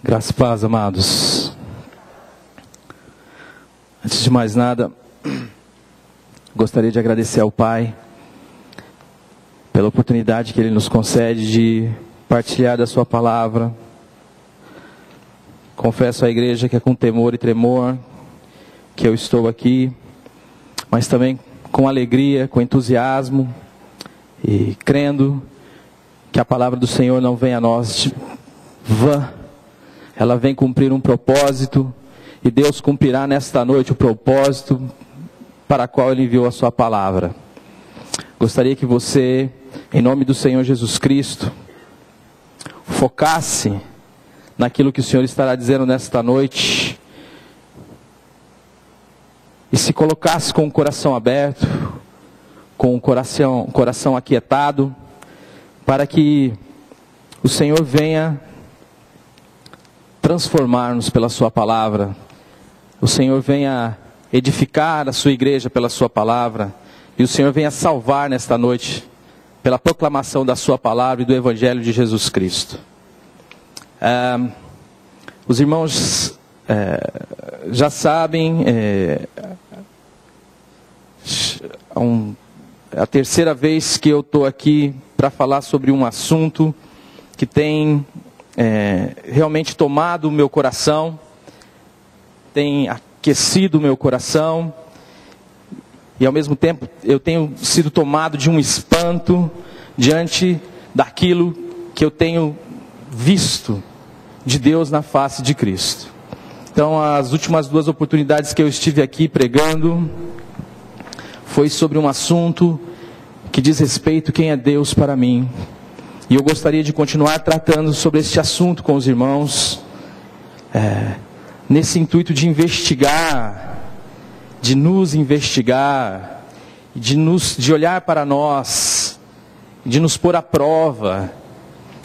Graça e paz, amados. Antes de mais nada, gostaria de agradecer ao Pai pela oportunidade que Ele nos concede de partilhar da Sua palavra. Confesso à igreja que é com temor e tremor que eu estou aqui, mas também com alegria, com entusiasmo e crendo que a palavra do Senhor não vem a nós vã. Ela vem cumprir um propósito, e Deus cumprirá nesta noite o propósito para o qual Ele enviou a sua palavra. Gostaria que você, em nome do Senhor Jesus Cristo, focasse naquilo que o Senhor estará dizendo nesta noite, e se colocasse com o coração aberto, com o coração aquietado, para que o Senhor venha transformar-nos pela sua palavra, o Senhor venha edificar a sua igreja pela sua palavra, e o Senhor venha salvar nesta noite, pela proclamação da sua palavra e do Evangelho de Jesus Cristo. Os irmãos já sabem, é a terceira vez que eu estou aqui para falar sobre um assunto que tem realmente tomado o meu coração, tem aquecido o meu coração, e ao mesmo tempo eu tenho sido tomado de um espanto diante daquilo que eu tenho visto de Deus na face de Cristo. Então, as últimas duas oportunidades que eu estive aqui pregando foi sobre um assunto que diz respeito a quem é Deus para mim. E eu gostaria de continuar tratando sobre este assunto com os irmãos, nesse intuito de investigar, de nos investigar, de olhar para nós, de nos pôr à prova,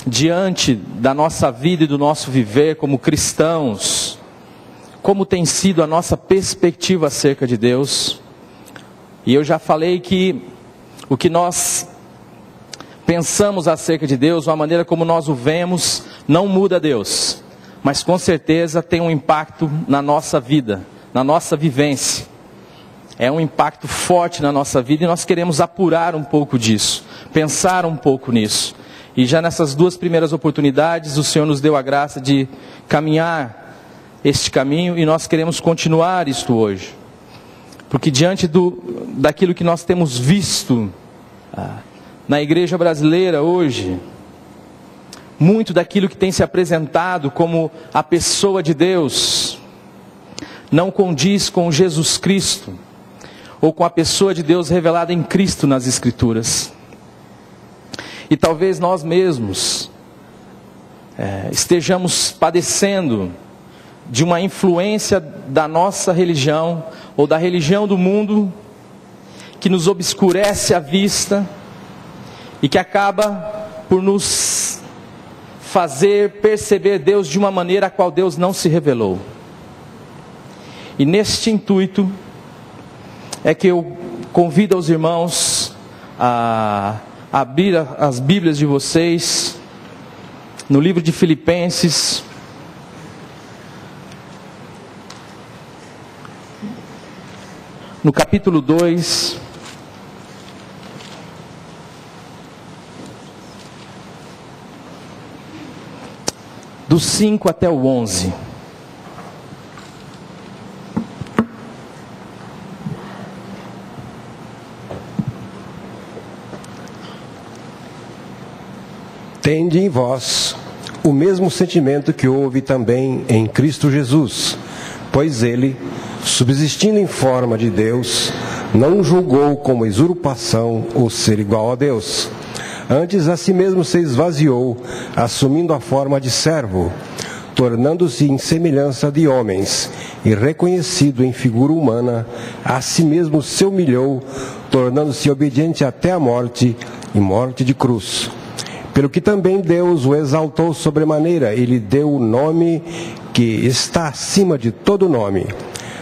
diante da nossa vida e do nosso viver como cristãos, como tem sido a nossa perspectiva acerca de Deus. E eu já falei que o que nós pensamos acerca de Deus, a maneira como nós o vemos, não muda Deus, mas com certeza tem um impacto na nossa vida, na nossa vivência. É um impacto forte na nossa vida, e nós queremos apurar um pouco disso, pensar um pouco nisso. E já nessas duas primeiras oportunidades, o Senhor nos deu a graça de caminhar este caminho, e nós queremos continuar isto hoje. Porque diante daquilo que nós temos visto na igreja brasileira hoje, muito daquilo que tem se apresentado como a pessoa de Deus, não condiz com Jesus Cristo, ou com a pessoa de Deus revelada em Cristo nas Escrituras. E talvez nós mesmos estejamos padecendo de uma influência da nossa religião, ou da religião do mundo, que nos obscurece a vista, e que acaba por nos fazer perceber Deus de uma maneira a qual Deus não se revelou. E neste intuito é que eu convido aos irmãos a abrir as Bíblias de vocês no livro de Filipenses, no capítulo 2, do 5 até o 11. Tende em vós o mesmo sentimento que houve também em Cristo Jesus, pois Ele, subsistindo em forma de Deus, não julgou como usurpação o ser igual a Deus. Antes a si mesmo se esvaziou, assumindo a forma de servo, tornando-se em semelhança de homens, e reconhecido em figura humana, a si mesmo se humilhou, tornando-se obediente até a morte, e morte de cruz. Pelo que também Deus o exaltou sobremaneira, e lhe deu o nome que está acima de todo nome,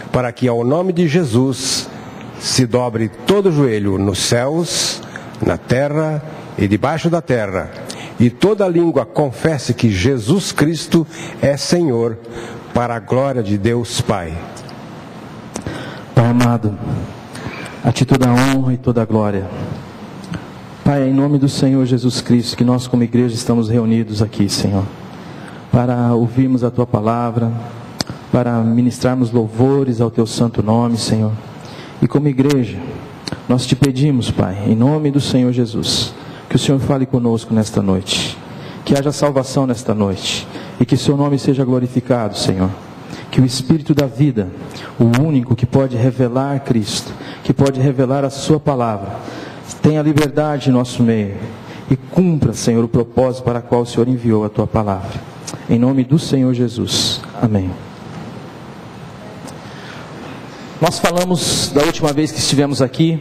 para que ao nome de Jesus se dobre todo o joelho nos céus, na terra e debaixo da terra, e toda língua confesse que Jesus Cristo é Senhor, para a glória de Deus Pai. Pai amado, a Ti toda a honra e toda a glória. Pai, é em nome do Senhor Jesus Cristo que nós como igreja estamos reunidos aqui, Senhor, para ouvirmos a Tua palavra, para ministrarmos louvores ao Teu santo nome, Senhor. E como igreja, nós Te pedimos, Pai, em nome do Senhor Jesus, que o Senhor fale conosco nesta noite, que haja salvação nesta noite, e que o Seu nome seja glorificado, Senhor. Que o Espírito da vida, o único que pode revelar Cristo, que pode revelar a Sua palavra, tenha liberdade em nosso meio, e cumpra, Senhor, o propósito para o qual o Senhor enviou a Tua palavra. Em nome do Senhor Jesus. Amém. Nós falamos da última vez que estivemos aqui,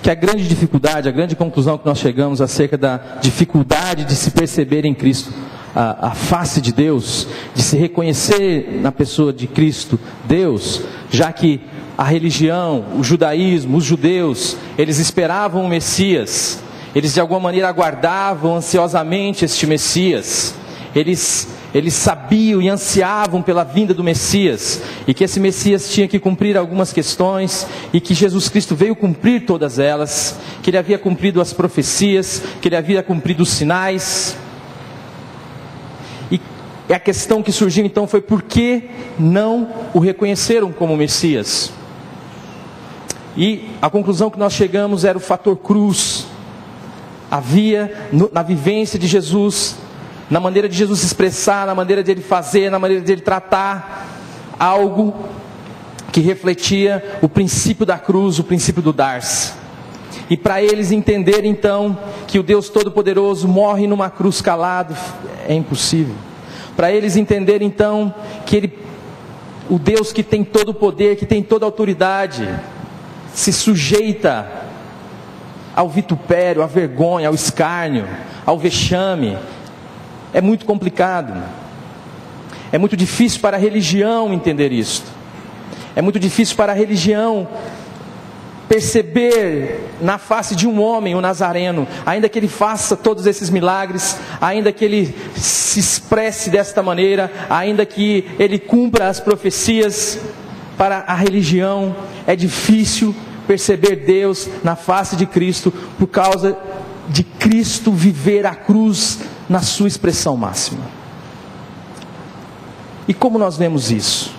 que a grande dificuldade, a grande conclusão que nós chegamos acerca da dificuldade de se perceber em Cristo a face de Deus, de se reconhecer na pessoa de Cristo Deus, já que a religião, o judaísmo, os judeus, eles esperavam o Messias, eles de alguma maneira aguardavam ansiosamente este Messias, eles sabiam e ansiavam pela vinda do Messias, e que esse Messias tinha que cumprir algumas questões, e que Jesus Cristo veio cumprir todas elas, que Ele havia cumprido as profecias, que Ele havia cumprido os sinais. E a questão que surgiu então foi: por que não o reconheceram como Messias? E a conclusão que nós chegamos era o fator cruz. Havia na vivência de Jesus, na maneira de Jesus se expressar, na maneira de Ele fazer, na maneira de Ele tratar, algo que refletia o princípio da cruz, o princípio do dar-se. E para eles entenderem então que o Deus Todo-Poderoso morre numa cruz calado, é impossível. Para eles entenderem então que o Deus que tem todo o poder, que tem toda a autoridade, se sujeita ao vitupério, à vergonha, ao escárnio, ao vexame, é muito complicado. É muito difícil para a religião entender isto. É muito difícil para a religião perceber na face de um homem, o Nazareno, ainda que ele faça todos esses milagres, ainda que ele se expresse desta maneira, ainda que ele cumpra as profecias, para a religião é difícil perceber Deus na face de Cristo, por causa de Cristo viver a cruz na sua expressão máxima. E como nós vemos isso?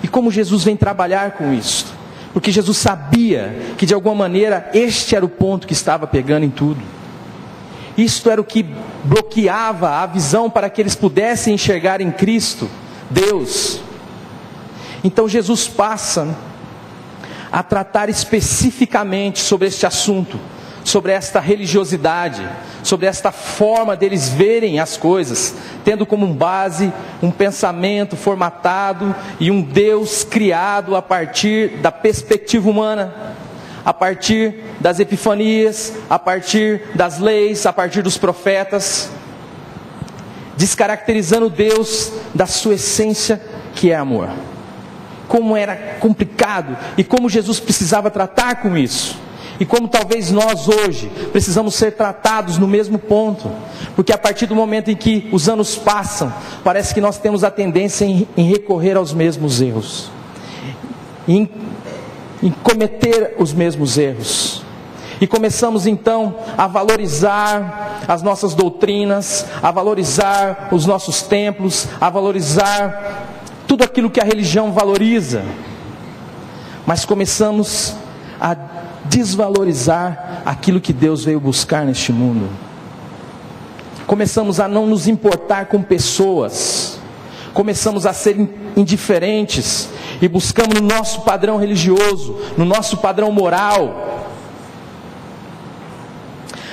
E como Jesus vem trabalhar com isso? Porque Jesus sabia que de alguma maneira este era o ponto que estava pegando em tudo. Isto era o que bloqueava a visão para que eles pudessem enxergar em Cristo Deus. Então Jesus passa a tratar especificamente sobre este assunto, sobre esta religiosidade, sobre esta forma deles verem as coisas, tendo como base um pensamento formatado e um Deus criado a partir da perspectiva humana, a partir das epifanias, a partir das leis, a partir dos profetas, descaracterizando Deus da sua essência, que é amor. Como era complicado e como Jesus precisava tratar com isso. E como talvez nós hoje precisamos ser tratados no mesmo ponto, porque a partir do momento em que os anos passam, parece que nós temos a tendência em recorrer aos mesmos erros, em cometer os mesmos erros, e começamos então a valorizar as nossas doutrinas, a valorizar os nossos templos, a valorizar tudo aquilo que a religião valoriza, mas começamos a desvalorizar aquilo que Deus veio buscar neste mundo. Começamos a não nos importar com pessoas, começamos a ser indiferentes e buscamos no nosso padrão religioso, no nosso padrão moral,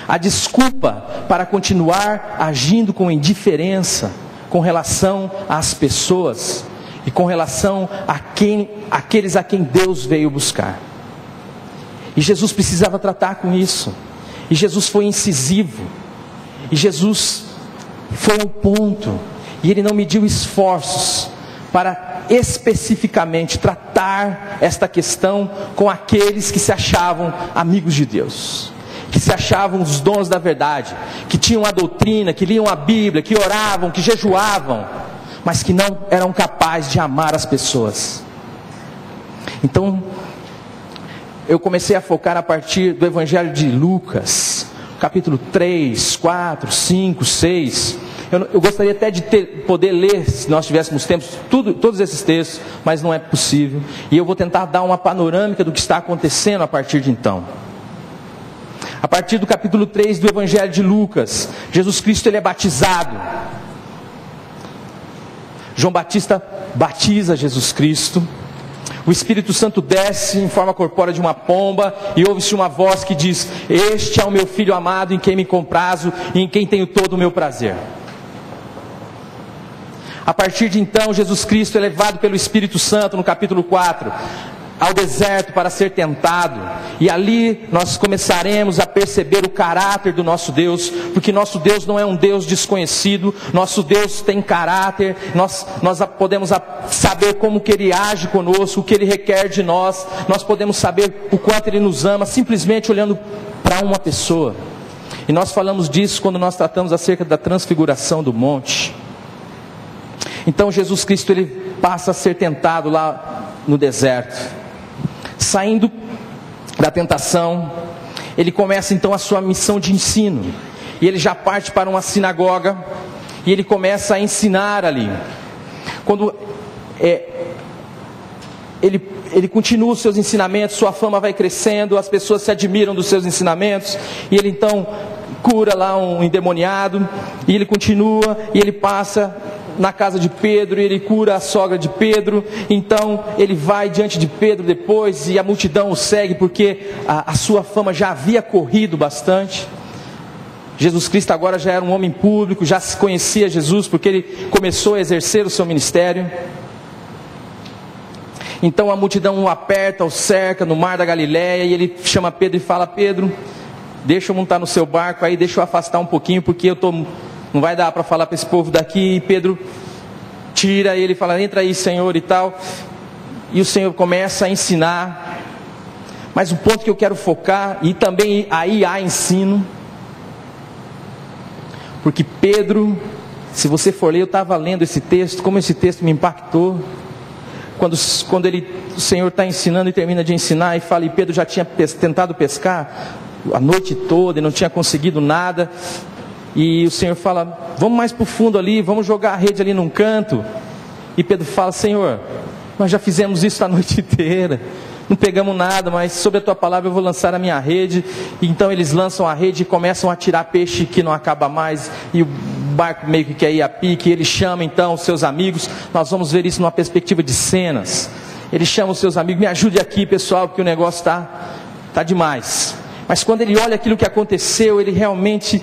a desculpa para continuar agindo com indiferença com relação às pessoas e com relação àqueles a quem Deus veio buscar. E Jesus precisava tratar com isso. E Jesus foi incisivo. E Jesus foi ao ponto. E Ele não mediu esforços para especificamente tratar esta questão com aqueles que se achavam amigos de Deus, que se achavam os donos da verdade, que tinham a doutrina, que liam a Bíblia, que oravam, que jejuavam, mas que não eram capazes de amar as pessoas. Então, eu comecei a focar a partir do Evangelho de Lucas, capítulo 3, 4, 5, 6. Eu gostaria até de poder ler, se nós tivéssemos tempo, todos esses textos, mas não é possível. E eu vou tentar dar uma panorâmica do que está acontecendo a partir de então. A partir do capítulo 3 do Evangelho de Lucas, Jesus Cristo ele é batizado. João Batista batiza Jesus Cristo. O Espírito Santo desce em forma corpórea de uma pomba e ouve-se uma voz que diz: este é o meu Filho amado, em quem me comprazo e em quem tenho todo o meu prazer. A partir de então, Jesus Cristo é levado pelo Espírito Santo, no capítulo 4, ao deserto para ser tentado. E ali nós começaremos a perceber o caráter do nosso Deus, porque nosso Deus não é um Deus desconhecido, nosso Deus tem caráter, nós podemos saber como que Ele age conosco, o que Ele requer de nós, nós podemos saber o quanto Ele nos ama, simplesmente olhando para uma pessoa. E nós falamos disso quando nós tratamos acerca da transfiguração do monte. Então Jesus Cristo ele passa a ser tentado lá no deserto. Saindo da tentação, ele começa então a sua missão de ensino. E ele já parte para uma sinagoga e ele começa a ensinar ali. Quando ele continua os seus ensinamentos, sua fama vai crescendo, as pessoas se admiram dos seus ensinamentos, e ele então cura lá um endemoniado, e ele continua, e ele passa na casa de Pedro, e ele cura a sogra de Pedro. Então ele vai diante de Pedro depois, e a multidão o segue, porque a sua fama já havia corrido bastante. Jesus Cristo agora já era um homem público, já se conhecia Jesus, porque ele começou a exercer o seu ministério. Então a multidão o aperta, o cerca no mar da Galileia, e ele chama Pedro e fala: Pedro, deixa eu montar no seu barco aí, deixa eu afastar um pouquinho, porque não vai dar para falar para esse povo daqui. E Pedro tira, e ele fala: entra aí, Senhor, e tal. E o Senhor começa a ensinar. Mas o ponto que eu quero focar, e também aí há ensino, porque Pedro, se você for ler, eu estava lendo esse texto, como esse texto me impactou. Quando o Senhor está ensinando e termina de ensinar, e fala: e Pedro já tinha tentado pescar a noite toda e não tinha conseguido nada. E o Senhor fala: vamos mais para o fundo ali, vamos jogar a rede ali num canto. E Pedro fala: Senhor, nós já fizemos isso a noite inteira, não pegamos nada, mas sobre a tua palavra eu vou lançar a minha rede. E então eles lançam a rede e começam a tirar peixe que não acaba mais, e o barco meio que quer ir a pique. Ele chama então os seus amigos. Nós vamos ver isso numa perspectiva de cenas. Ele chama os seus amigos: me ajude aqui, pessoal, porque o negócio está demais. Mas quando ele olha aquilo que aconteceu, ele realmente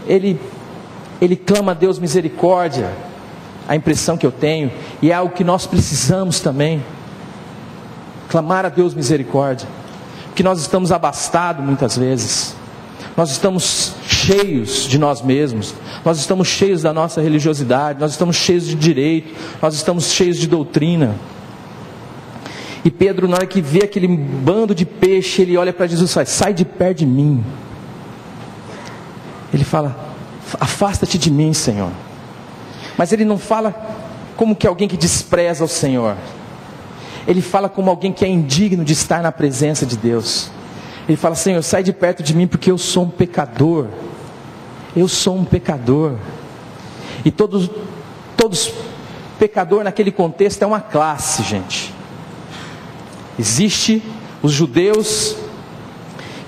ele clama a Deus misericórdia. A impressão que eu tenho, e é algo que nós precisamos também, clamar a Deus misericórdia, porque nós estamos abastados muitas vezes, nós estamos cheios de nós mesmos, nós estamos cheios da nossa religiosidade, nós estamos cheios de direito, nós estamos cheios de doutrina. E Pedro, na hora que vê aquele bando de peixe, ele olha para Jesus e fala: sai de perto de mim. Ele fala: afasta-te de mim, Senhor. Mas ele não fala como que alguém que despreza o Senhor. Ele fala como alguém que é indigno de estar na presença de Deus. Ele fala: Senhor, sai de perto de mim, porque eu sou um pecador. Eu sou um pecador. E todos pecador naquele contexto é uma classe, gente. Existe os judeus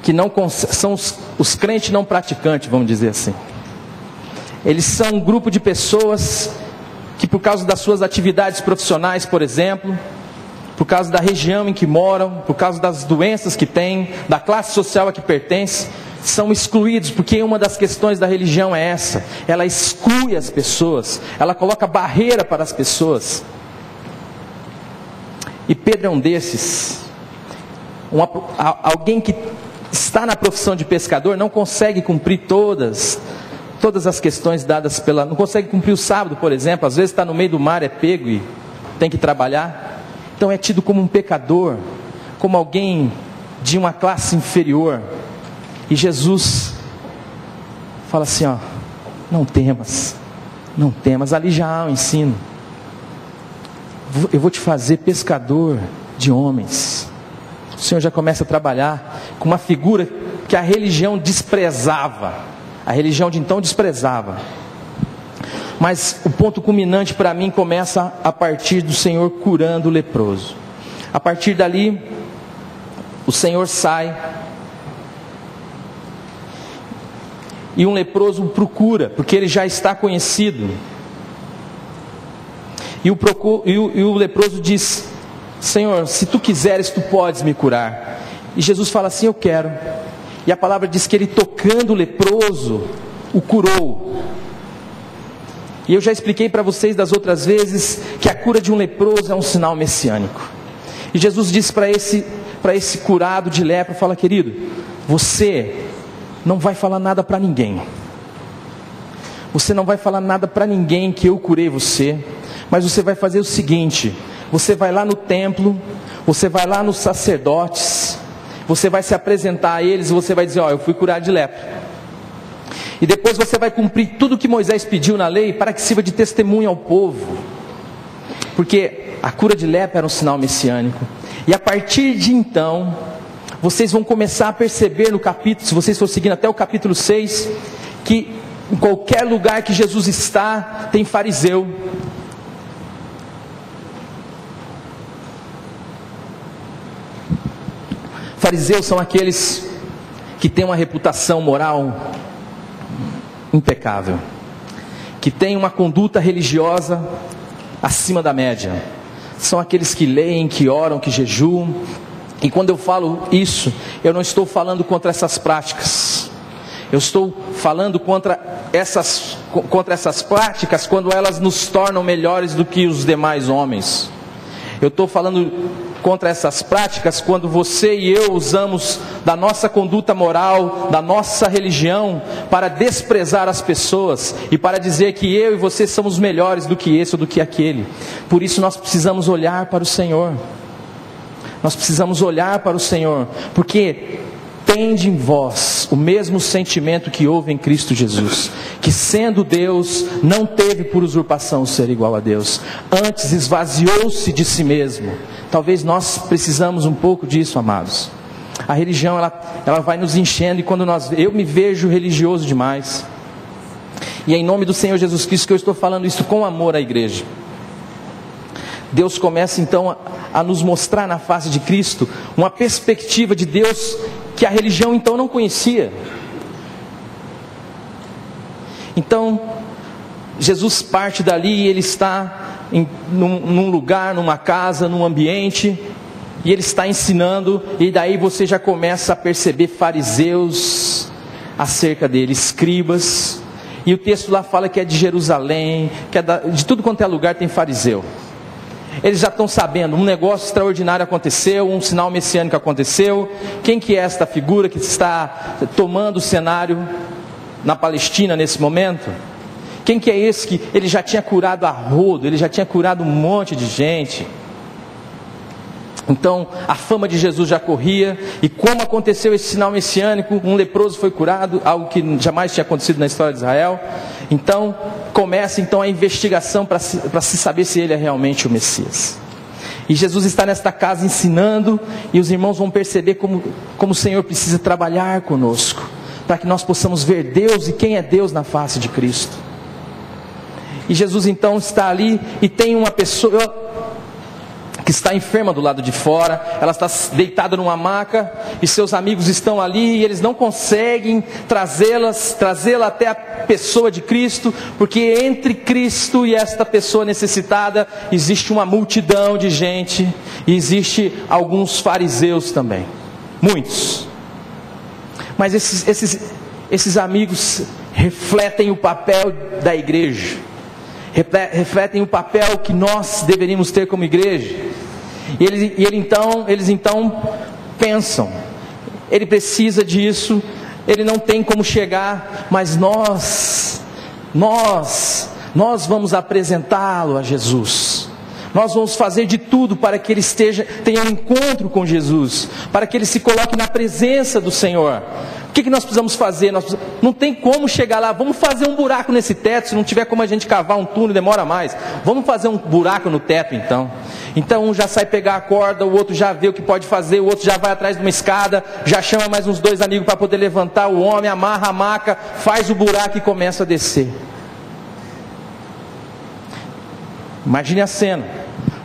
que não são os crentes não praticantes, vamos dizer assim. Eles são um grupo de pessoas que, por causa das suas atividades profissionais, por exemplo, por causa da região em que moram, por causa das doenças que têm, da classe social a que pertencem, são excluídos, porque uma das questões da religião é essa: ela exclui as pessoas, ela coloca barreira para as pessoas. E Pedro é um desses. Alguém que está na profissão de pescador não consegue cumprir todas as questões dadas não consegue cumprir o sábado, por exemplo. Às vezes está no meio do mar, é pego e tem que trabalhar. Então é tido como um pecador, como alguém de uma classe inferior. E Jesus fala assim, ó, não temas, ali já há um ensino. Eu vou te fazer pescador de homens. O Senhor já começa a trabalhar com uma figura que a religião desprezava. A religião de então desprezava. Mas o ponto culminante para mim começa a partir do Senhor curando o leproso. A partir dali, o Senhor sai e um leproso o procura, porque ele já está conhecido. E o leproso diz, Senhor, se tu quiseres, tu podes me curar. E Jesus fala assim, eu quero. E a palavra diz que ele, tocando o leproso, o curou. E eu já expliquei para vocês das outras vezes que a cura de um leproso é um sinal messiânico. E Jesus disse para esse curado de lepra, fala, querido, você não vai falar nada para ninguém. Você não vai falar nada para ninguém que eu curei você. Mas você vai fazer o seguinte, você vai lá no templo, você vai lá nos sacerdotes, você vai se apresentar a eles e você vai dizer, ó, eu fui curado de lepra. E depois você vai cumprir tudo o que Moisés pediu na lei, para que sirva de testemunho ao povo. Porque a cura de lepra era um sinal messiânico. E a partir de então, vocês vão começar a perceber no capítulo, se vocês forem seguindo até o capítulo 6, que em qualquer lugar que Jesus está, tem fariseu. Fariseus são aqueles que têm uma reputação moral impecável, que têm uma conduta religiosa acima da média. São aqueles que leem, que oram, que jejuam. E quando eu falo isso, eu não estou falando contra essas práticas. Eu estou falando contra essas práticas quando elas nos tornam melhores do que os demais homens. Eu estou falando contra essas práticas quando você e eu usamos da nossa conduta moral, da nossa religião, para desprezar as pessoas e para dizer que eu e você somos melhores do que esse ou do que aquele. Por isso nós precisamos olhar para o Senhor. Nós precisamos olhar para o Senhor, porque tende em vós o mesmo sentimento que houve em Cristo Jesus, que sendo Deus, não teve por usurpação ser igual a Deus, antes esvaziou-se de si mesmo. Talvez nós precisamos um pouco disso, amados. A religião, ela vai nos enchendo, e quando eu me vejo religioso demais, e é em nome do Senhor Jesus Cristo que eu estou falando isso com amor à igreja. Deus começa então a nos mostrar na face de Cristo uma perspectiva de Deus que a religião então não conhecia. Então Jesus parte dali e ele está num lugar, numa casa, num ambiente, e ele está ensinando, e daí você já começa a perceber fariseus acerca dele, escribas, e o texto lá fala que é de Jerusalém, que é de tudo quanto é lugar tem fariseu. Eles já estão sabendo, um negócio extraordinário aconteceu, um sinal messiânico aconteceu. Quem que é esta figura que está tomando o cenário na Palestina nesse momento? Quem que é esse que ele já tinha curado a rodo, ele já tinha curado um monte de gente? Então a fama de Jesus já corria, e como aconteceu esse sinal messiânico, um leproso foi curado, algo que jamais tinha acontecido na história de Israel. Então começa a investigação para se saber se ele é realmente o Messias. E Jesus está nesta casa ensinando, e os irmãos vão perceber como o Senhor precisa trabalhar conosco, para que nós possamos ver Deus e quem é Deus na face de Cristo. E Jesus então está ali, e tem uma pessoa que está enferma do lado de fora, ela está deitada numa maca, e seus amigos estão ali, e eles não conseguem trazê-la até a pessoa de Cristo, porque entre Cristo e esta pessoa necessitada, existe uma multidão de gente, e existe alguns fariseus também, muitos. Mas esses amigos refletem o papel da igreja, refletem o papel que nós deveríamos ter como igreja. E eles então pensam, ele precisa disso, ele não tem como chegar, mas nós vamos apresentá-lo a Jesus. Nós vamos fazer de tudo para que ele tenha um encontro com Jesus, para que ele se coloque na presença do Senhor. que nós precisamos fazer? Não tem como chegar lá, vamos fazer um buraco nesse teto, se não tiver como a gente cavar um túnel, demora mais. Vamos fazer um buraco no teto então. Então um já sai pegar a corda, o outro já vê o que pode fazer, o outro já vai atrás de uma escada, já chama mais uns 2 amigos para poder levantar o homem, amarra a maca, faz o buraco e começa a descer. Imagine a cena,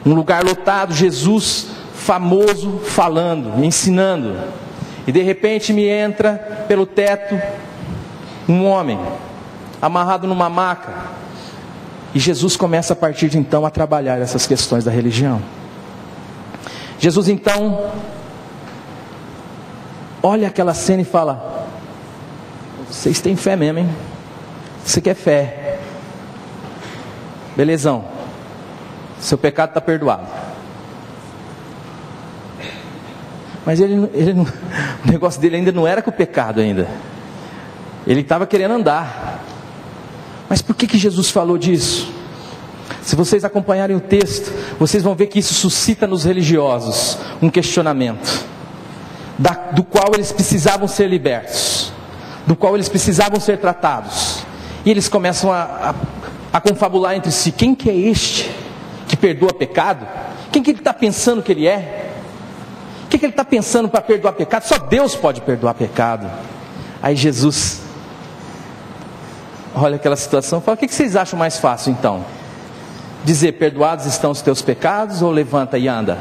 um lugar lotado, Jesus famoso falando, ensinando, e de repente me entra pelo teto um homem amarrado numa maca, e Jesus começa a partir de então a trabalhar essas questões da religião. Jesus então olha aquela cena e fala: vocês têm fé mesmo, hein? Você quer fé? Belezão, seu pecado está perdoado. Mas ele não, o negócio dele ainda não era com o pecado ainda. Ele estava querendo andar. Mas por que Jesus falou disso? Se vocês acompanharem o texto, vocês vão ver que isso suscita nos religiosos um questionamento, do qual eles precisavam ser libertos, do qual eles precisavam ser tratados. E eles começam a confabular entre si: quem que é este que perdoa pecado? Quem que ele está pensando que ele é? O que ele está pensando para perdoar pecado? Só Deus pode perdoar pecado. Aí Jesus olha aquela situação e fala: o que vocês acham mais fácil então? Dizer: perdoados estão os teus pecados, ou levanta e anda?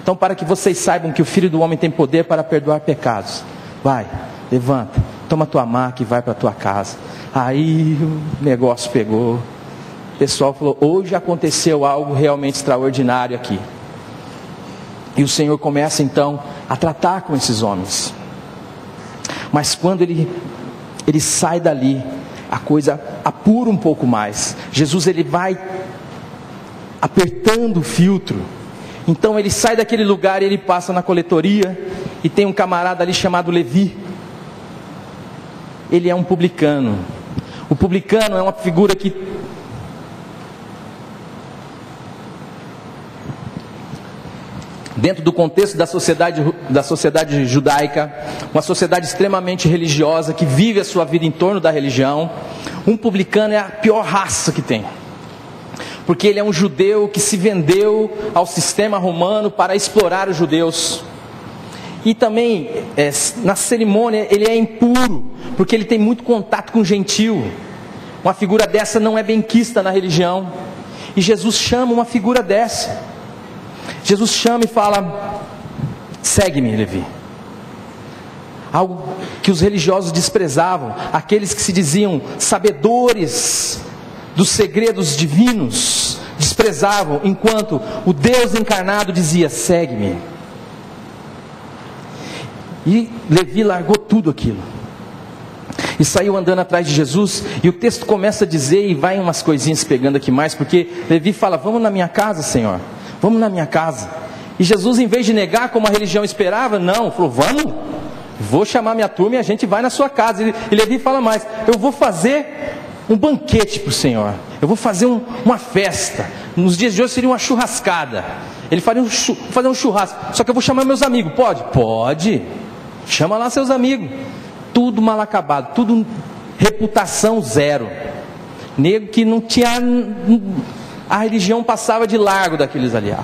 Então, para que vocês saibam que o Filho do Homem tem poder para perdoar pecados, vai, levanta, toma tua maca e vai para a tua casa. Aí o negócio pegou. O pessoal falou: hoje aconteceu algo realmente extraordinário aqui. E o Senhor começa então a tratar com esses homens. Mas quando ele sai dali, a coisa apura um pouco mais. Jesus ele vai apertando o filtro. Então ele sai daquele lugar e ele passa na coletoria, e tem um camarada ali chamado Levi. Ele é um publicano. O publicano é uma figura que dentro do contexto da sociedade judaica, uma sociedade extremamente religiosa, que vive a sua vida em torno da religião, um publicano é a pior raça que tem, porque ele é um judeu que se vendeu ao sistema romano para explorar os judeus, e também na cerimônia ele é impuro, porque ele tem muito contato com o gentil. Uma figura dessa não é benquista na religião, e Jesus chama uma figura dessa. Jesus chama e fala: segue-me, Levi. Algo que os religiosos desprezavam, aqueles que se diziam sabedores dos segredos divinos, desprezavam, enquanto o Deus encarnado dizia: segue-me. E Levi largou tudo aquilo e saiu andando atrás de Jesus. E o texto começa a dizer, e vai umas coisinhas pegando aqui mais, porque Levi fala: vamos na minha casa, Senhor, vamos na minha casa. E Jesus, em vez de negar como a religião esperava, não, falou: vamos, vou chamar minha turma e a gente vai na sua casa. E Levi fala mais: eu vou fazer um banquete para o Senhor, eu vou fazer uma festa. Nos dias de hoje seria uma churrascada. Ele faria fazer um churrasco, só que eu vou chamar meus amigos. Pode, chama lá seus amigos. Tudo mal acabado, tudo reputação zero, nego que não tinha, a religião passava de largo daqueles ali.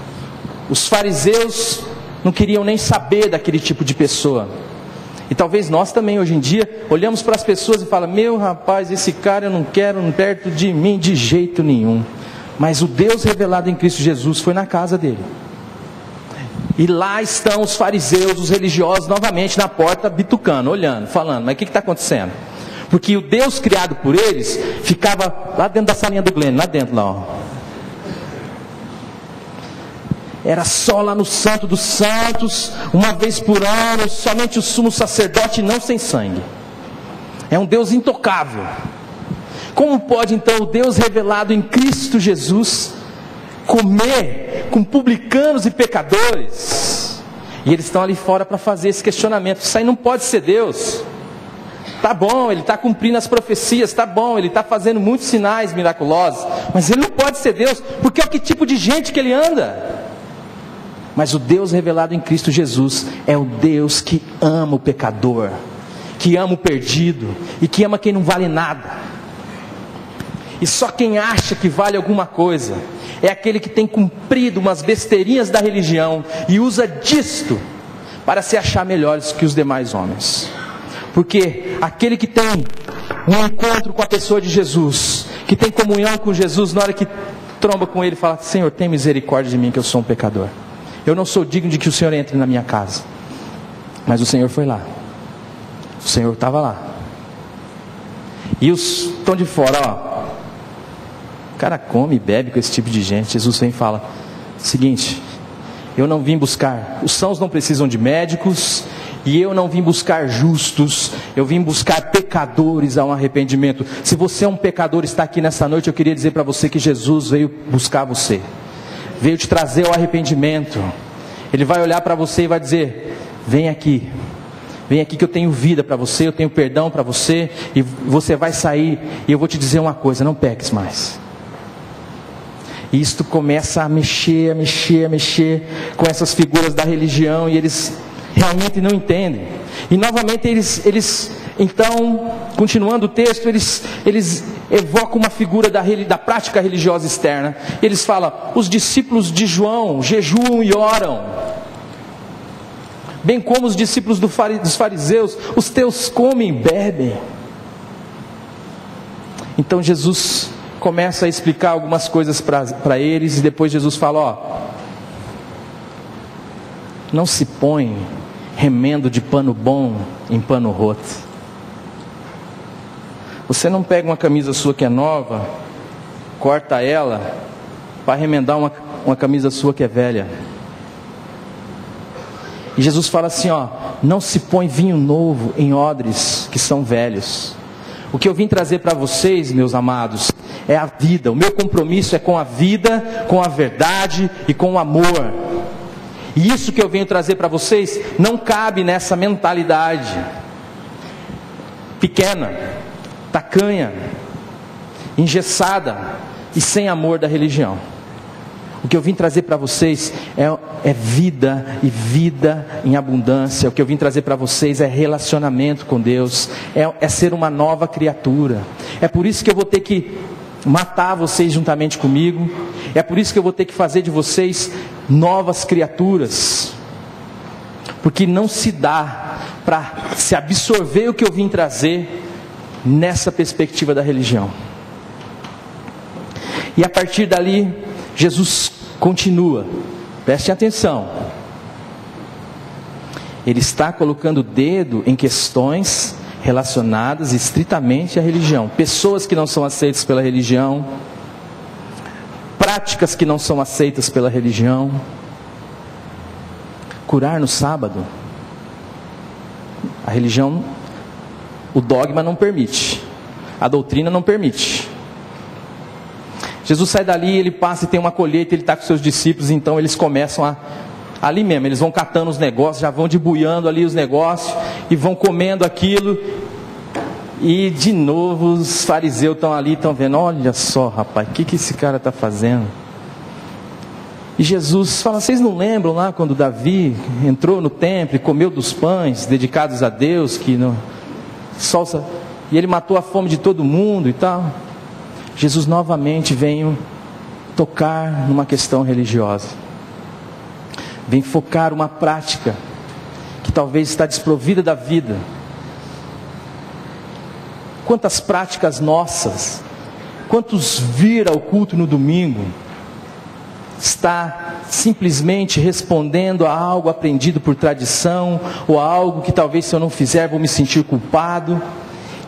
Os fariseus não queriam nem saber daquele tipo de pessoa. E talvez nós também hoje em dia olhamos para as pessoas e falamos: meu rapaz, esse cara eu não quero perto de mim de jeito nenhum. Mas o Deus revelado em Cristo Jesus foi na casa dele. E lá estão os fariseus, os religiosos, novamente na porta, bitucando, olhando, falando: mas o que está acontecendo? Porque o Deus criado por eles ficava lá dentro da salinha do Glenn, lá dentro, lá, ó. Era só lá no Santo dos Santos, uma vez por ano, somente o sumo sacerdote, não sem sangue. É um Deus intocável. Como pode então o Deus revelado em Cristo Jesus comer com publicanos e pecadores? E eles estão ali fora para fazer esse questionamento. Isso aí não pode ser Deus. Tá bom, ele está cumprindo as profecias, tá bom, ele está fazendo muitos sinais miraculosos, mas ele não pode ser Deus, porque é o que tipo de gente que ele anda? Mas o Deus revelado em Cristo Jesus é o Deus que ama o pecador, que ama o perdido e que ama quem não vale nada. E só quem acha que vale alguma coisa é aquele que tem cumprido umas besteirinhas da religião e usa disto para se achar melhores que os demais homens. Porque aquele que tem um encontro com a pessoa de Jesus, que tem comunhão com Jesus, na hora que tromba com ele, fala: Senhor, tem misericórdia de mim, que eu sou um pecador. Eu não sou digno de que o Senhor entre na minha casa. Mas o Senhor foi lá. O Senhor estava lá. E os estão de fora, ó. O cara come e bebe com esse tipo de gente. Jesus vem e fala: seguinte, eu não vim buscar, os sãos não precisam de médicos, e eu não vim buscar justos, eu vim buscar pecadores a um arrependimento. Se você é um pecador e está aqui nessa noite, eu queria dizer para você que Jesus veio buscar você, veio te trazer ao arrependimento. Ele vai olhar para você e vai dizer: vem aqui que eu tenho vida para você, eu tenho perdão para você, e você vai sair, e eu vou te dizer uma coisa: não peques mais. E isto começa a mexer com essas figuras da religião, e eles realmente não entendem. E novamente eles então, continuando o texto, eles evocam uma figura da prática religiosa externa. Eles falam: os discípulos de João jejuam e oram, bem como os discípulos dos fariseus, os teus comem e bebem. Então Jesus começa a explicar algumas coisas para eles, e depois Jesus fala: ó, não se põe remendo de pano bom em pano roto. Você não pega uma camisa sua que é nova, corta ela para remendar uma camisa sua que é velha. E Jesus fala assim, ó: não se põe vinho novo em odres que são velhos. O que eu vim trazer para vocês, meus amados, é a vida. O meu compromisso é com a vida, com a verdade e com o amor. E isso que eu venho trazer para vocês não cabe nessa mentalidade pequena, tacanha, engessada e sem amor da religião. O que eu vim trazer para vocês é vida, e vida em abundância. O que eu vim trazer para vocês é relacionamento com Deus, é ser uma nova criatura. É por isso que eu vou ter que matar vocês juntamente comigo. É por isso que eu vou ter que fazer de vocês novas criaturas. Porque não se dá para se absorver o que eu vim trazer nessa perspectiva da religião. E a partir dali, Jesus continua. Preste atenção. Ele está colocando o dedo em questões relacionadas estritamente à religião. Pessoas que não são aceitas pela religião, práticas que não são aceitas pela religião. Curar no sábado, a religião, o dogma não permite, a doutrina não permite. Jesus sai dali, ele passa e tem uma colheita, ele está com seus discípulos, então eles começam ali mesmo, eles vão catando os negócios, já vão debuiando ali os negócios, e vão comendo aquilo, e de novo os fariseus estão ali, estão vendo: olha só, rapaz, o que esse cara está fazendo? E Jesus fala: vocês não lembram lá quando Davi entrou no templo e comeu dos pães dedicados a Deus, e ele matou a fome de todo mundo e tal? Jesus novamente vem tocar numa questão religiosa, vem focar uma prática que talvez está desprovida da vida. Quantas práticas nossas, quantos vir ao culto no domingo, está simplesmente respondendo a algo aprendido por tradição, ou a algo que talvez, se eu não fizer, vou me sentir culpado,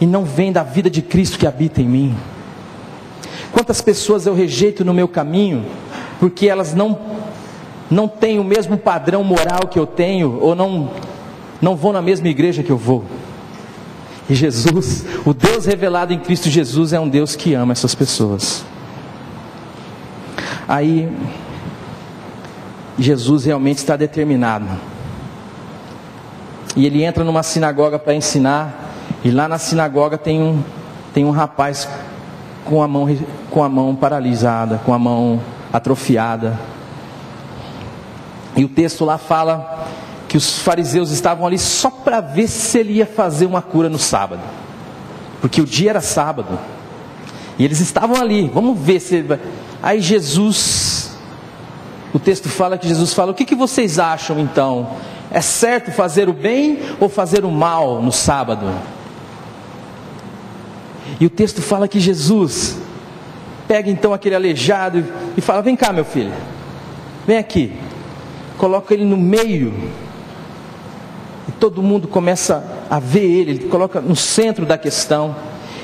e não vem da vida de Cristo que habita em mim. Quantas pessoas eu rejeito no meu caminho, porque elas não têm o mesmo padrão moral que eu tenho, ou não vão na mesma igreja que eu vou. E Jesus, o Deus revelado em Cristo Jesus, é um Deus que ama essas pessoas. Aí, Jesus realmente está determinado. E ele entra numa sinagoga para ensinar, e lá na sinagoga tem um rapaz com a mão paralisada, com a mão atrofiada. E o texto lá fala que os fariseus estavam ali só para ver se ele ia fazer uma cura no sábado, porque o dia era sábado, e eles estavam ali, vamos ver se ele vai. Aí Jesus, o texto fala que Jesus fala: o que vocês acham então? É certo fazer o bem ou fazer o mal no sábado? E o texto fala que Jesus pega então aquele aleijado e fala: vem cá, meu filho, vem aqui. Coloca ele no meio, e todo mundo começa a ver ele coloca no centro da questão,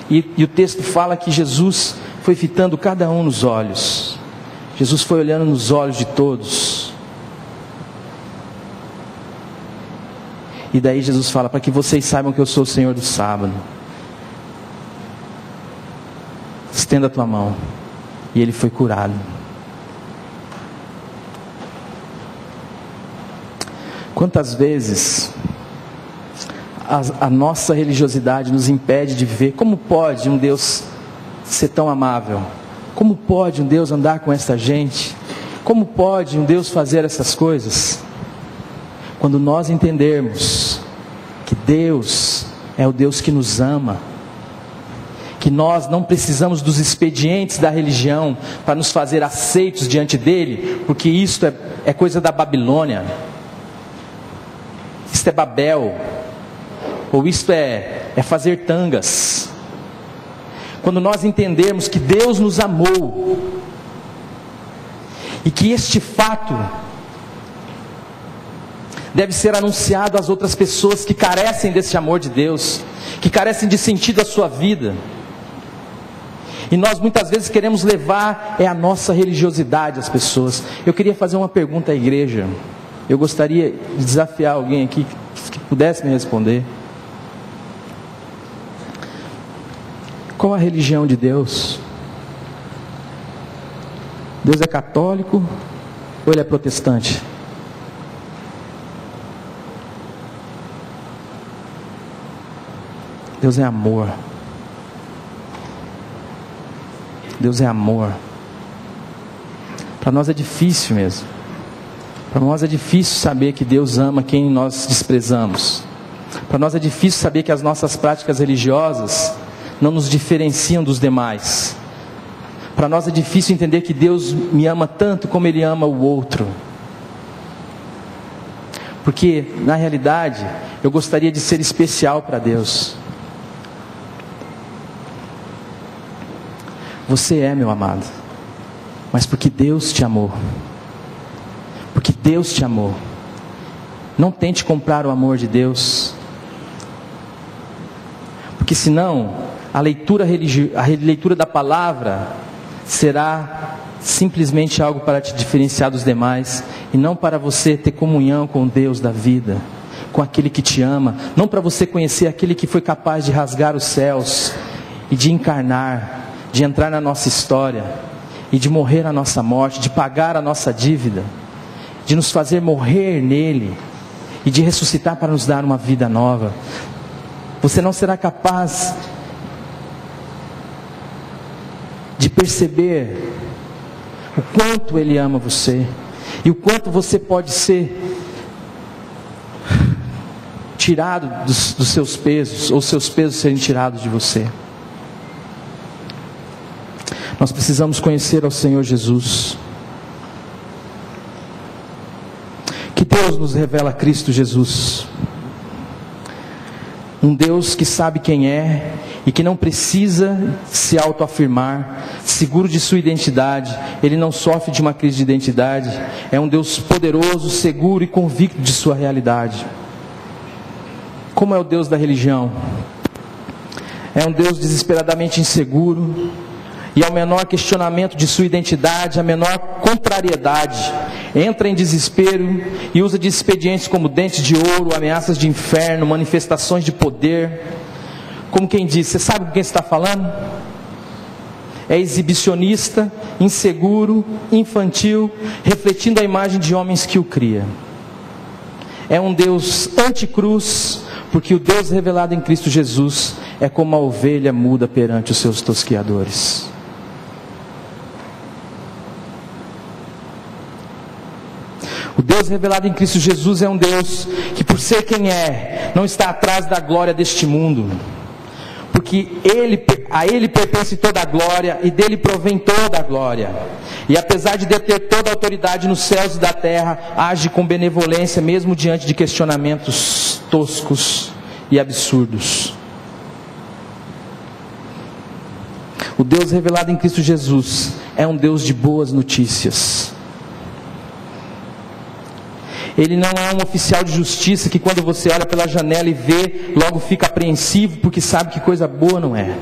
e o texto fala que Jesus foi fitando cada um nos olhos. Jesus foi olhando nos olhos de todos. E daí Jesus fala: para que vocês saibam que eu sou o Senhor do sábado, estenda a tua mão. E ele foi curado. Quantas vezes a nossa religiosidade nos impede de ver como pode um Deus ser tão amável? Como pode um Deus andar com essa gente? Como pode um Deus fazer essas coisas? Quando nós entendermos que Deus é o Deus que nos ama, que nós não precisamos dos expedientes da religião para nos fazer aceitos diante dele, porque isto é coisa da Babilônia, isto é Babel, ou isto é fazer tangas. Quando nós entendermos que Deus nos amou, e que este fato deve ser anunciado às outras pessoas que carecem desse amor de Deus, que carecem de sentido à sua vida, e nós muitas vezes queremos levar a nossa religiosidade às pessoas. Eu queria fazer uma pergunta à igreja. Eu gostaria de desafiar alguém aqui que pudesse me responder. Qual a religião de Deus? Deus é católico ou ele é protestante? Deus é amor. Deus é amor. Para nós é difícil mesmo. Para nós é difícil saber que Deus ama quem nós desprezamos. Para nós é difícil saber que as nossas práticas religiosas não nos diferenciam dos demais. Para nós é difícil entender que Deus me ama tanto como Ele ama o outro. Porque, na realidade, eu gostaria de ser especial para Deus. Você é, meu amado, mas porque Deus te amou. Porque Deus te amou. Não tente comprar o amor de Deus, porque senão a leitura da palavra será simplesmente algo para te diferenciar dos demais, e não para você ter comunhão com o Deus da vida, com aquele que te ama, não para você conhecer aquele que foi capaz de rasgar os céus e de encarnar, de entrar na nossa história e de morrer a nossa morte, de pagar a nossa dívida, de nos fazer morrer nele e de ressuscitar para nos dar uma vida nova. Você não será capaz de perceber o quanto Ele ama você e o quanto você pode ser tirado dos seus pesos, ou seus pesos serem tirados de você. Nós precisamos conhecer ao Senhor Jesus. Que Deus nos revela Cristo Jesus. Um Deus que sabe quem é e que não precisa se autoafirmar, seguro de sua identidade. Ele não sofre de uma crise de identidade. É um Deus poderoso, seguro e convicto de sua realidade. Como é o Deus da religião? É um Deus desesperadamente inseguro, e ao menor questionamento de sua identidade, a menor contrariedade, entra em desespero e usa de expedientes como dentes de ouro, ameaças de inferno, manifestações de poder. Como quem diz: você sabe com quem está falando? É exibicionista, inseguro, infantil, refletindo a imagem de homens que o cria. É um Deus anticruz, porque o Deus revelado em Cristo Jesus é como a ovelha muda perante os seus tosquiadores. O Deus revelado em Cristo Jesus é um Deus que, por ser quem é, não está atrás da glória deste mundo, porque a Ele pertence toda a glória e dele provém toda a glória. E apesar de deter toda a autoridade nos céus e da terra, age com benevolência mesmo diante de questionamentos toscos e absurdos. O Deus revelado em Cristo Jesus é um Deus de boas notícias. Ele não é um oficial de justiça que quando você olha pela janela e vê, logo fica apreensivo porque sabe que coisa boa não é.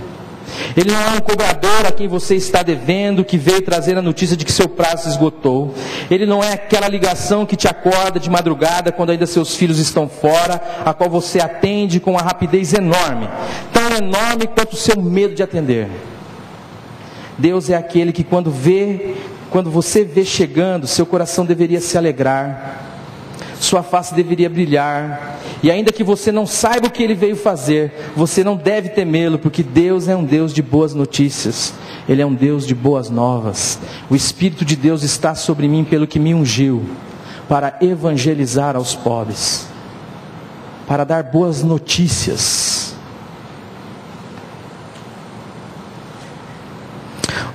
Ele não é um cobrador a quem você está devendo, que veio trazer a notícia de que seu prazo se esgotou. Ele não é aquela ligação que te acorda de madrugada quando ainda seus filhos estão fora, a qual você atende com uma rapidez enorme, tão enorme quanto o seu medo de atender. Deus é aquele que quando você vê chegando, seu coração deveria se alegrar, sua face deveria brilhar, e ainda que você não saiba o que Ele veio fazer, você não deve temê-lo, porque Deus é um Deus de boas notícias, Ele é um Deus de boas novas. O Espírito de Deus está sobre mim pelo que me ungiu, para evangelizar aos pobres, para dar boas notícias.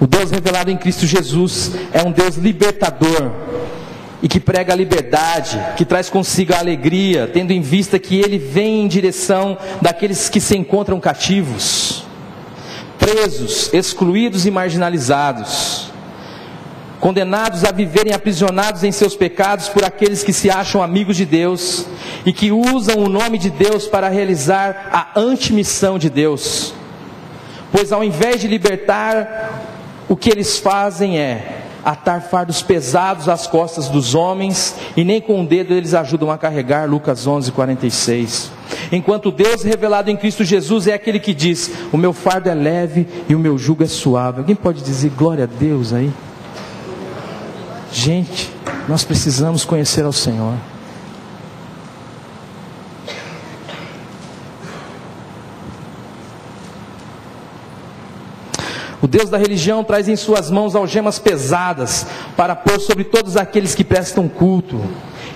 O Deus revelado em Cristo Jesus é um Deus libertador, e que prega a liberdade, que traz consigo a alegria, tendo em vista que Ele vem em direção daqueles que se encontram cativos, presos, excluídos e marginalizados, condenados a viverem aprisionados em seus pecados por aqueles que se acham amigos de Deus, e que usam o nome de Deus para realizar a antimissão de Deus, pois ao invés de libertar, o que eles fazem é atar fardos pesados às costas dos homens, e nem com o dedo eles ajudam a carregar. Lucas 11:46. Enquanto Deus revelado em Cristo Jesus é aquele que diz: o meu fardo é leve e o meu jugo é suave. Alguém pode dizer glória a Deus aí? Gente, nós precisamos conhecer ao Senhor. O Deus da religião traz em suas mãos algemas pesadas para pôr sobre todos aqueles que prestam culto.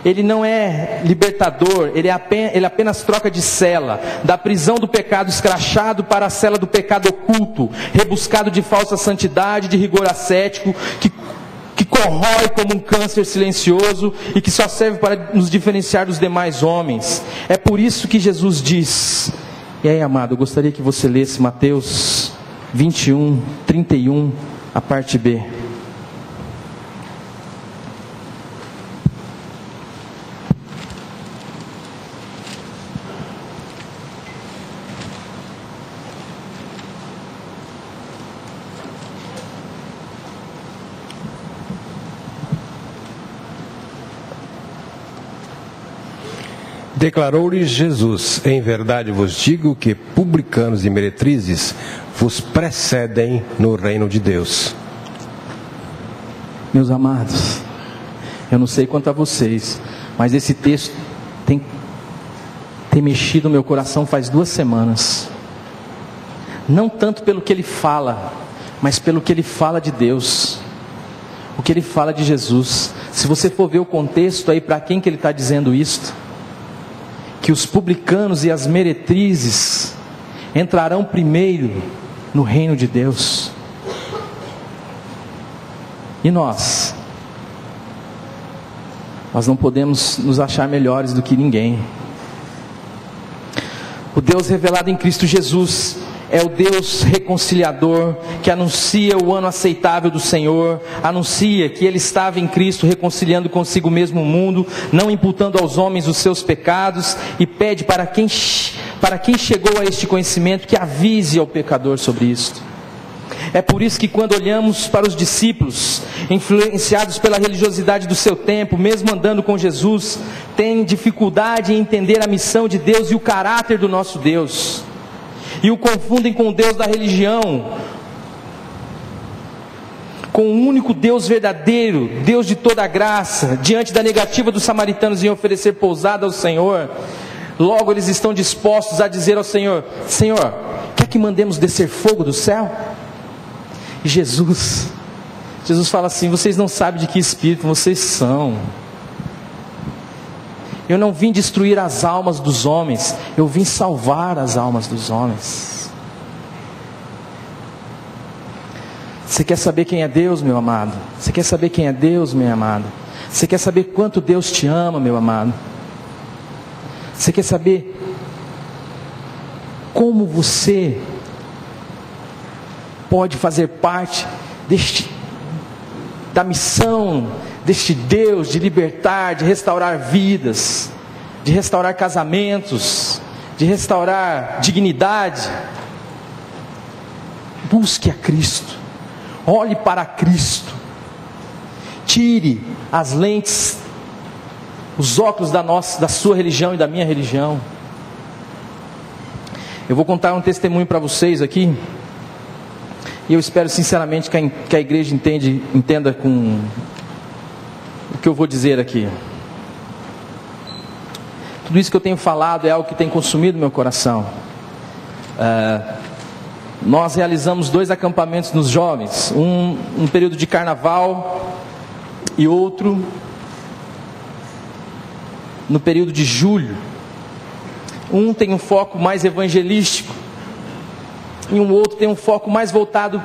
Ele não é libertador, ele apenas troca de cela, da prisão do pecado escrachado para a cela do pecado oculto, rebuscado de falsa santidade, de rigor ascético, que corrói como um câncer silencioso e que só serve para nos diferenciar dos demais homens. É por isso que Jesus diz, e aí, amado, eu gostaria que você lesse Mateus 21, 31, a parte B. Declarou-lhes Jesus: em verdade vos digo que publicanos e meretrizes vos precedem no reino de Deus. Meus amados, eu não sei quanto a vocês, mas esse texto tem mexido no meu coração faz 2 semanas. Não tanto pelo que ele fala, mas pelo que ele fala de Deus, o que ele fala de Jesus. Se você for ver o contexto aí, para quem que ele está dizendo isto? Que os publicanos e as meretrizes entrarão primeiro no reino de Deus. E nós não podemos nos achar melhores do que ninguém. O Deus revelado em Cristo Jesus é o Deus reconciliador, que anuncia o ano aceitável do Senhor, anuncia que Ele estava em Cristo reconciliando consigo mesmo o mundo, não imputando aos homens os seus pecados, e pede para quem chegou a este conhecimento que avise ao pecador sobre isto. É por isso que quando olhamos para os discípulos, influenciados pela religiosidade do seu tempo, mesmo andando com Jesus, têm dificuldade em entender a missão de Deus e o caráter do nosso Deus, e o confundem com o Deus da religião, com o único Deus verdadeiro, Deus de toda a graça. Diante da negativa dos samaritanos em oferecer pousada ao Senhor, logo eles estão dispostos a dizer ao Senhor: Senhor, quer que mandemos descer fogo do céu? E Jesus fala assim: vocês não sabem de que espírito vocês são. Eu não vim destruir as almas dos homens, eu vim salvar as almas dos homens. Você quer saber quem é Deus, meu amado? Você quer saber quem é Deus, minha amada? Você quer saber quanto Deus te ama, meu amado? Você quer saber como você pode fazer parte da missão deste Deus de libertar, de restaurar vidas, de restaurar casamentos, de restaurar dignidade? Busque a Cristo, olhe para Cristo, tire as lentes, os óculos da sua religião e da minha religião. Eu vou contar um testemunho para vocês aqui, e eu espero sinceramente que a igreja entenda com o que eu vou dizer aqui. Tudo isso que eu tenho falado é algo que tem consumido meu coração. Nós realizamos 2 acampamentos nos jovens, um período de carnaval e outro no período de julho. Um tem um foco mais evangelístico e um outro tem um foco mais voltado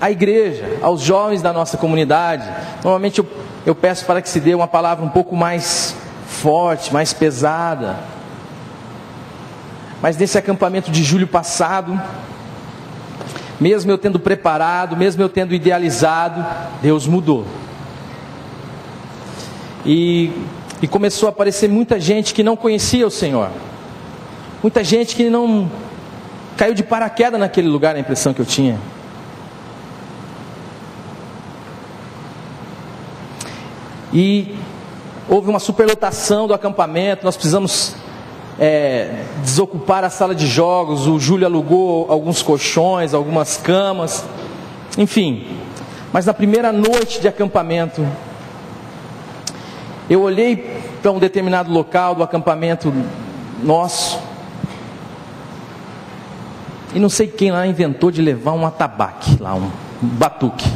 à igreja, aos jovens da nossa comunidade. Normalmente eu peço para que se dê uma palavra um pouco mais forte, mais pesada. Mas nesse acampamento de julho passado, mesmo eu tendo preparado, mesmo eu tendo idealizado, Deus mudou. E começou a aparecer muita gente que não conhecia o Senhor. Muita gente que não caiu de paraquedas naquele lugar, a impressão que eu tinha. E houve uma superlotação do acampamento. Nós precisamos desocupar a sala de jogos. O Júlio alugou alguns colchões, algumas camas, enfim. Mas na primeira noite de acampamento, eu olhei para um determinado local do acampamento nosso, e não sei quem lá inventou de levar um atabaque, lá um batuque.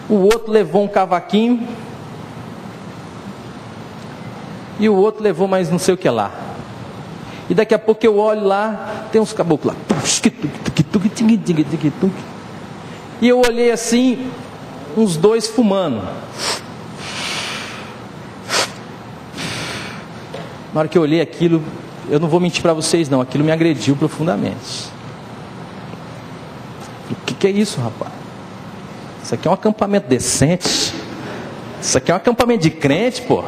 O outro levou um cavaquinho, e o outro levou mais não sei o que lá. E daqui a pouco eu olho lá, tem uns caboclos lá, e eu olhei assim, uns 2 fumando. Na hora que eu olhei aquilo, eu não vou mentir para vocês não, aquilo me agrediu profundamente. O que é isso, rapaz? Isso aqui é um acampamento decente? Isso aqui é um acampamento de crente, pô.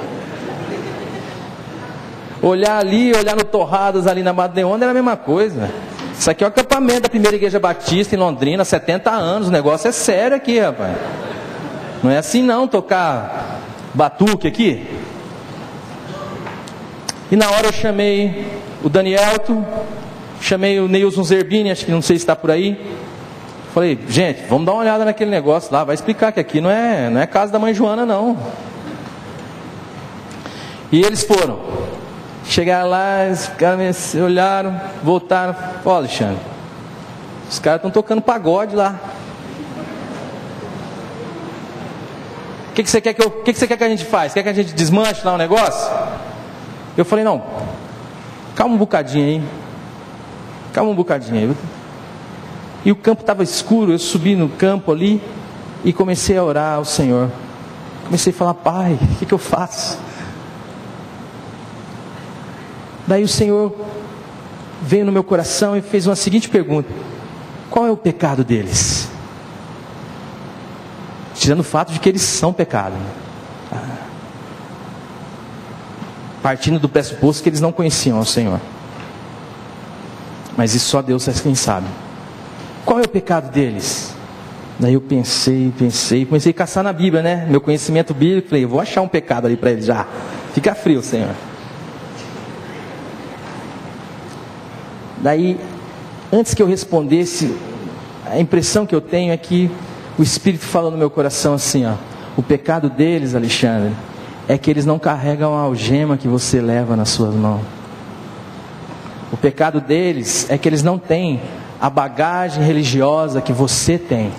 Olhar ali, olhar no Torradas ali na Madeon era a mesma coisa. Isso aqui é um acampamento da primeira igreja batista em Londrina, 70 anos, o negócio é sério aqui, rapaz. Não é assim não, tocar batuque aqui. E na hora eu chamei o Danielto, chamei o Neilson Zerbini, acho que não sei se está por aí. Falei, gente, vamos dar uma olhada naquele negócio lá, vai explicar que aqui não é casa da mãe Joana não. E eles foram. Chegaram lá, os caras olharam, voltaram. Ó, Alexandre, os caras estão tocando pagode lá. O que você quer que a gente faça? Quer que a gente desmanche lá o negócio? Eu falei, não, calma um bocadinho aí. Calma um bocadinho aí. E o campo estava escuro, eu subi no campo ali e comecei a orar ao Senhor. Comecei a falar, Pai, o que eu faço? Daí o Senhor veio no meu coração e fez uma seguinte pergunta: qual é o pecado deles? Tirando o fato de que eles são pecado, partindo do pressuposto que eles não conheciam ao Senhor. Mas isso só Deus é quem sabe. Qual é o pecado deles? Daí eu pensei, comecei a caçar na Bíblia, né? Meu conhecimento bíblico, falei, eu vou achar um pecado ali para eles já. Fica frio, Senhor. Daí, antes que eu respondesse, a impressão que eu tenho é que o Espírito falou no meu coração assim, ó: o pecado deles, Alexandre, é que eles não carregam a algema que você leva nas suas mãos. O pecado deles é que eles não têm a bagagem religiosa que você tem.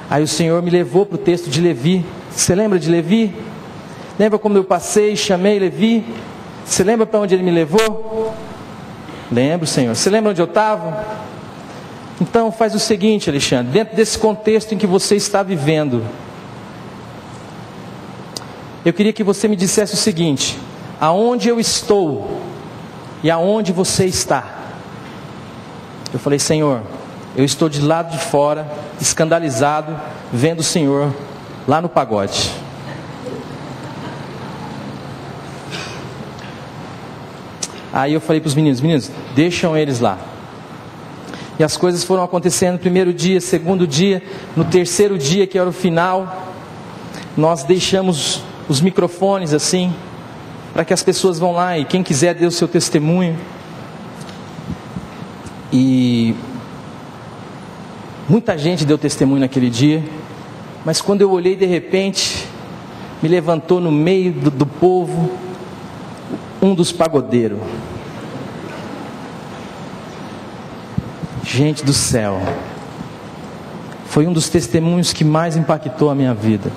Aí o Senhor me levou para o texto de Levi. Você lembra de Levi? Lembra como eu passei, chamei Levi? Você lembra para onde ele me levou? Lembro, Senhor. Você lembra onde eu estava? Então faz o seguinte, Alexandre, dentro desse contexto em que você está vivendo, eu queria que você me dissesse o seguinte: aonde eu estou e aonde você está? Eu falei: Senhor, eu estou de lado de fora, escandalizado, vendo o Senhor lá no pagode. Aí eu falei para os meninos, deixam eles lá. E as coisas foram acontecendo, primeiro dia, segundo dia, no terceiro dia, que era o final, nós deixamos os microfones assim, para que as pessoas vão lá e quem quiser dê o seu testemunho. E muita gente deu testemunho naquele dia, mas quando eu olhei, de repente, me levantou no meio do povo um dos pagodeiros. Gente do céu, foi um dos testemunhos que mais impactou a minha vida.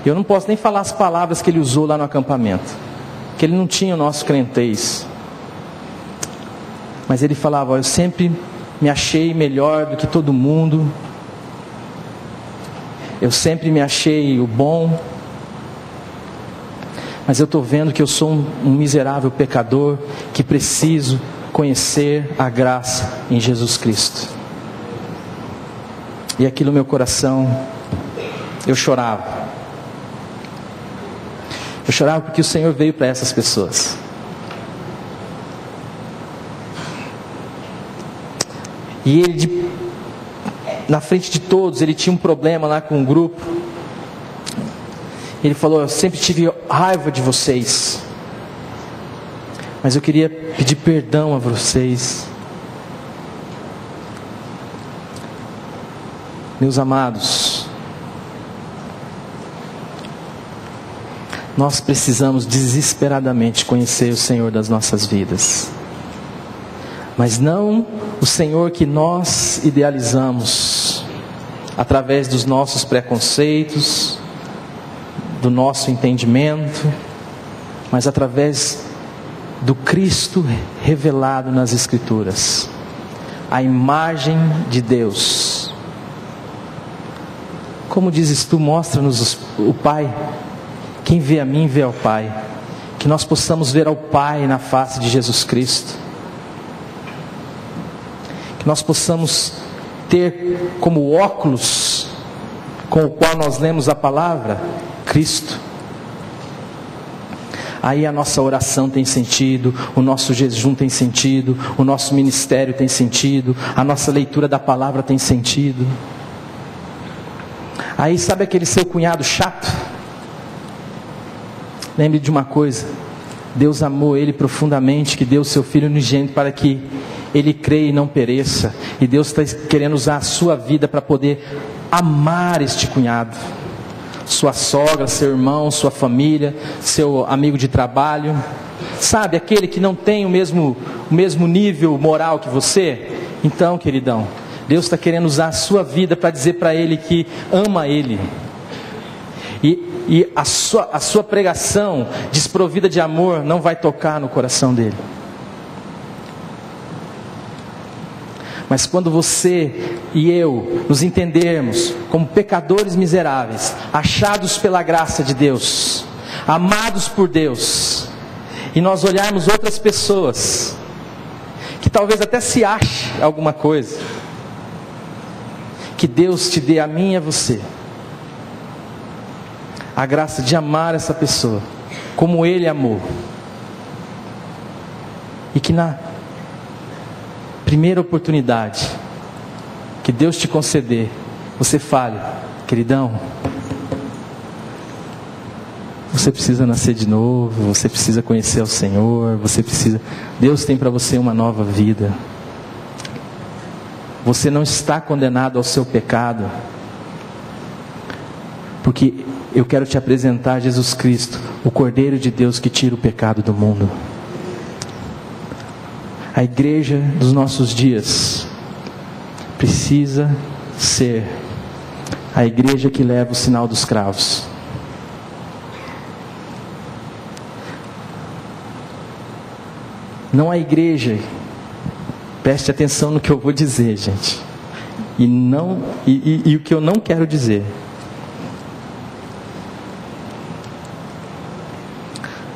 Eu não posso nem falar as palavras que ele usou lá no acampamento, que ele não tinha o nosso crentez. Mas ele falava: eu sempre me achei melhor do que todo mundo, eu sempre me achei o bom, mas eu estou vendo que eu sou um miserável pecador, que preciso conhecer a graça em Jesus Cristo. E aquilo no meu coração, eu chorava. Eu chorava porque o Senhor veio para essas pessoas. E ele, na frente de todos, ele tinha um problema lá com um grupo. Ele falou: eu sempre tive raiva de vocês, mas eu queria pedir perdão a vocês. Meus amados, nós precisamos desesperadamente conhecer o Senhor das nossas vidas, mas não o Senhor que nós idealizamos através dos nossos preconceitos, do nosso entendimento, mas através do Cristo revelado nas Escrituras, a imagem de Deus. Como dizes tu, mostra-nos o Pai. Quem vê a mim vê ao Pai. Que nós possamos ver ao Pai na face de Jesus Cristo. Que nós possamos ter como óculos com o qual nós lemos a palavra, Cristo. Aí a nossa oração tem sentido, o nosso jejum tem sentido, o nosso ministério tem sentido, a nossa leitura da palavra tem sentido. Aí sabe aquele seu cunhado chato? Lembre de uma coisa: Deus amou ele profundamente, que deu o seu Filho unigênito para que ele creia e não pereça. E Deus está querendo usar a sua vida para poder amar este cunhado, sua sogra, seu irmão, sua família, seu amigo de trabalho. Sabe, aquele que não tem o mesmo nível moral que você? Então, queridão, Deus está querendo usar a sua vida para dizer para ele que ama ele. E a sua pregação desprovida de amor não vai tocar no coração dele. Mas quando você e eu nos entendermos como pecadores miseráveis, achados pela graça de Deus, amados por Deus, e nós olharmos outras pessoas que talvez até se ache alguma coisa, que Deus te dê a mim e a você a graça de amar essa pessoa como Ele amou, e que na primeira oportunidade que Deus te conceder, você fale: queridão, você precisa nascer de novo, você precisa conhecer o Senhor, Deus tem para você uma nova vida. Você não está condenado ao seu pecado, porque eu quero te apresentar Jesus Cristo, o Cordeiro de Deus que tira o pecado do mundo. A igreja dos nossos dias precisa ser A igreja que leva o sinal dos cravos. Não a igreja, preste atenção no que eu vou dizer, gente. E o que eu não quero dizer.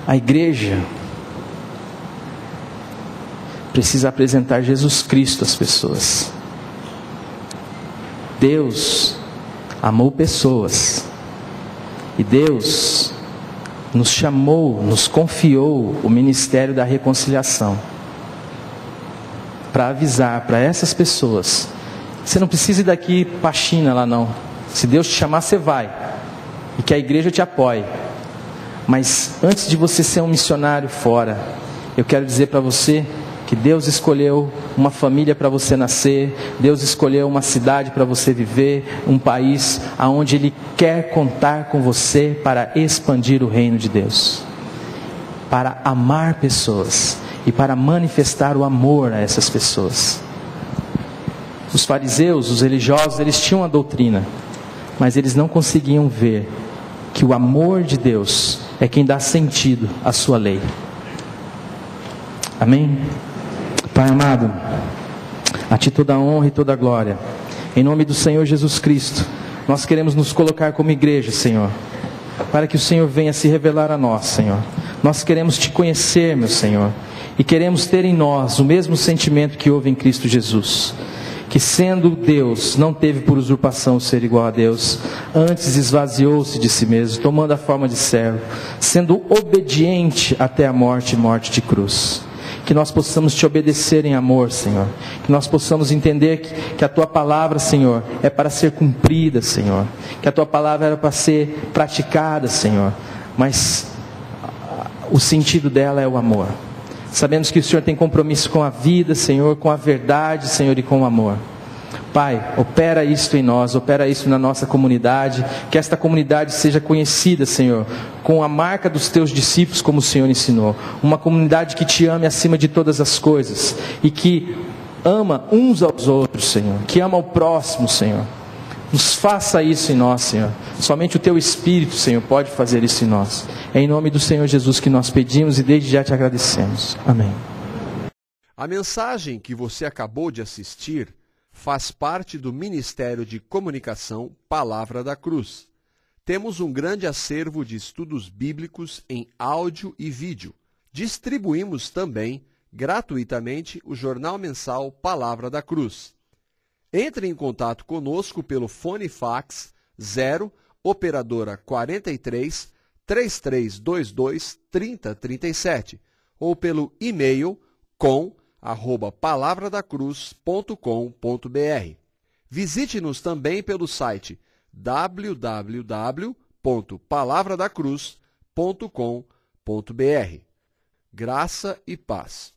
A igreja precisa apresentar Jesus Cristo às pessoas. Deus amou pessoas. E Deus nos chamou, nos confiou o ministério da reconciliação. Para avisar para essas pessoas. Você não precisa ir daqui para a China lá não. Se Deus te chamar, você vai. E que a igreja te apoie. Mas antes de você ser um missionário fora, eu quero dizer para você que Deus escolheu uma família para você nascer, Deus escolheu uma cidade para você viver, um país aonde Ele quer contar com você para expandir o reino de Deus, para amar pessoas e para manifestar o amor a essas pessoas. Os fariseus, os religiosos, eles tinham a doutrina, mas eles não conseguiam ver que o amor de Deus é quem dá sentido à sua lei. Amém? Pai amado, a Ti toda a honra e toda a glória. Em nome do Senhor Jesus Cristo, nós queremos nos colocar como igreja, Senhor, para que o Senhor venha se revelar a nós, Senhor. Nós queremos Te conhecer, meu Senhor, e queremos ter em nós o mesmo sentimento que houve em Cristo Jesus, que sendo Deus, não teve por usurpação ser igual a Deus, antes esvaziou-se de si mesmo, tomando a forma de servo, sendo obediente até a morte, morte de cruz. Que nós possamos Te obedecer em amor, Senhor. Que nós possamos entender que a Tua palavra, Senhor, é para ser cumprida, Senhor. Que a Tua palavra era para ser praticada, Senhor. Mas o sentido dela é o amor. Sabemos que o Senhor tem compromisso com a vida, Senhor, com a verdade, Senhor, e com o amor. Pai, opera isto em nós, opera isso na nossa comunidade, que esta comunidade seja conhecida, Senhor, com a marca dos Teus discípulos, como o Senhor ensinou. Uma comunidade que Te ame acima de todas as coisas, e que ama uns aos outros, Senhor, que ama o próximo, Senhor. Nos faça isso em nós, Senhor. Somente o Teu Espírito, Senhor, pode fazer isso em nós. É em nome do Senhor Jesus que nós pedimos e desde já Te agradecemos. Amém. A mensagem que você acabou de assistir faz parte do Ministério de Comunicação Palavra da Cruz. Temos um grande acervo de estudos bíblicos em áudio e vídeo. Distribuímos também, gratuitamente, o jornal mensal Palavra da Cruz. Entre em contato conosco pelo fone fax 0 operadora 43 3322 3037 ou pelo e-mail com@palavradacruz.com.br. Visite-nos também pelo site www.palavradacruz.com.br. Graça e paz.